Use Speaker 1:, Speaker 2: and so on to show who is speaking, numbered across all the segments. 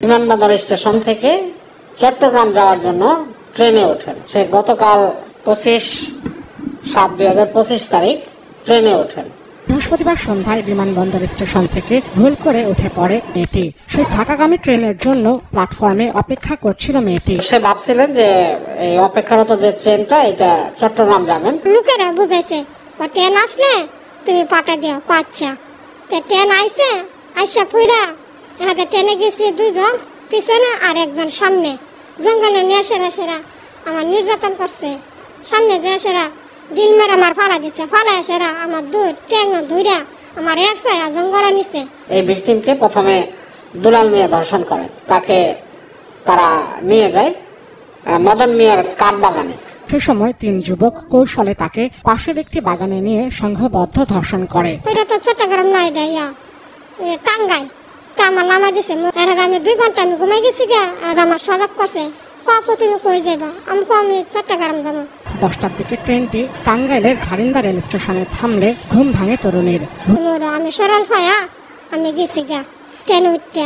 Speaker 1: বিমানবন্দর স্টেশন থেকে চট্টগ্রাম যাওয়ার জন্য ট্রেনে ওঠেন। সে গতকাল 25/7/2025 তারিখ ট্রেনে ওঠেন।
Speaker 2: বৃহস্পতিবার সন্ধ্যায় বিমানবন্দর স্টেশন থেকে ভুল করে উঠে পড়ে মেয়েটি। সেই ঢাকাগামী ট্রেনের জন্য প্ল্যাটফর্মে অপেক্ষা করছিল মেয়েটি।
Speaker 1: সে ভাবছিলেন যে এই অপেক্ষারত যে ট্রেনটা এটা চট্টগ্রাম যাবেন।
Speaker 3: লোকেরা বুঝাইছে ট্রেন আসলে তুমি পাঠা দিও। আচ্ছা, ট্রেন আইসে আইসা পুরা এখানে ট্রেনে গেছি দুজন পিছনে আর একজন সামনে। জঙ্গলে নিয়ে সেরা আমার নির্যাতন করছে। সামনে যে সেরা ডিল মেরে আমার ফালা দিছে, ফালা সেরা আমার ট্যাং ধুইরা আমার এরসায় জঙ্গলে নিছে।
Speaker 1: এই ভিকটিমকে প্রথমে দুলাল মিয়া ধর্ষণ করেন। তাকে তারা নিয়ে যায় মদন মিয়ার কাঠ বাগানে।
Speaker 2: সে সময় 3 যুবক কৌশলে তাকে পাশের একটি বাগানে নিয়ে সংঘবদ্ধ ধর্ষণ করে।
Speaker 3: এটা তো চট্টগ্রাম নয়, টাঙ্গাই। তা আমার নামা দিছে। আমি 2 ঘন্টা আমি ঘুমাই গেছি গা। আমার সজাগ করছে, পাপু তুমি কই যাইবা? আমি চট্টগ্রাম যাবো।
Speaker 2: 10টার দিকে ট্রেনটি টাঙ্গাইলের ঘারিন্দা রেল স্টেশনে থামলে ঘুম ভাঙে তরুণীর।
Speaker 3: আমি সরল পায়া আমি গেছি গা ট্রেন উঠতে।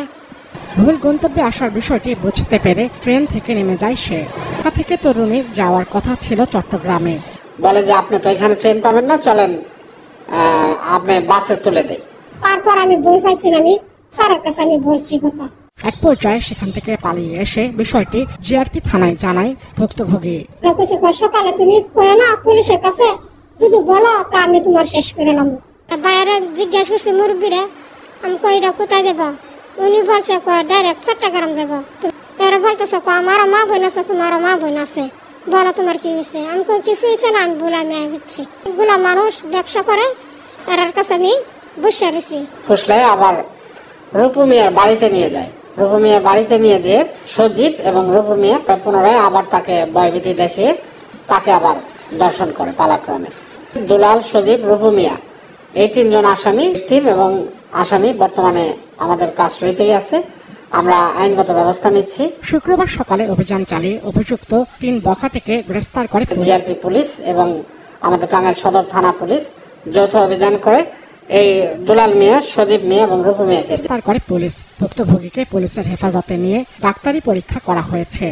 Speaker 2: ভুল গন্তব্যে আসার বিষয়টি বুঝতে পেরে ট্রেন থেকে নেমে যায় সে। ঢাকা থেকে তরুণীর যাওয়ার কথা ছিল চট্টগ্রামে।
Speaker 1: বলে যে আপনি তো এখানে ট্রেন পাবেন না, চলেন আপনি বাসে তুলে দেয়।
Speaker 3: তারপর আমি বই পাইছি, আমি স্যারের কাছে আমি বলছি কথা।
Speaker 2: এক পর্যায়ে সেখান থেকে পালিয়ে এসে বিষয়টি জিআরপি থানায় জানায় ভুক্তভোগী।
Speaker 3: সকালে তুমি কয়ে না পুলিশের কাছে যদি বলো তা আমি তোমার শেষ করে নেবো। বাইরে জিজ্ঞাসা করছি মুরব্বীরা, আমি কইটা কোথায় দেবো? উনি বলছে ডাইরেক্ট চট্টগ্রাম যাবো। এরা বলতেছে আমারও মা বোন আছে, তোমারও মা বোন আছে, বলো তোমার কি হয়েছে? আমি কই কিছু হয়েছে না, আমি বলে আমি দিচ্ছি। এগুলা মানুষ ব্যবসা করে, এর কাছে আমি বসে রয়েছি।
Speaker 1: ফুসলাই আবার রূপু মিয়ার বাড়িতে নিয়ে যায়। রূপু মিয়ার বাড়িতে নিয়ে যে সজীব এবং রূপু মিয়া পুনরায় আবার তাকে ভয়ভীতি দেখিয়ে তাকে আবার দর্শন করে পালাক্রমে। দুলাল, সজীব, রূপু মিয়া এই 3 জন আসামি টিম এবং আসামি বর্তমানে আমাদের কাস্টডিতেই আছে। আমরা আইনগত ব্যবস্থা নিচ্ছি।
Speaker 2: শুক্রবার সকালে অভিযান চালিয়ে অভিযুক্ত 3 বখাটেকে গ্রেফতার করে
Speaker 1: জিআরপি পুলিশ এবং আমাদের টাঙ্গাইল সদর থানা পুলিশ যৌথ অভিযান করে এই দুলাল মিয়া, সজীব মিয়া এবং রূপু মিয়াকে
Speaker 2: গ্রেফতার করে পুলিশ। ভুক্তভোগীকে পুলিশের হেফাজতে নিয়ে ডাক্তারি পরীক্ষা করা হয়েছে।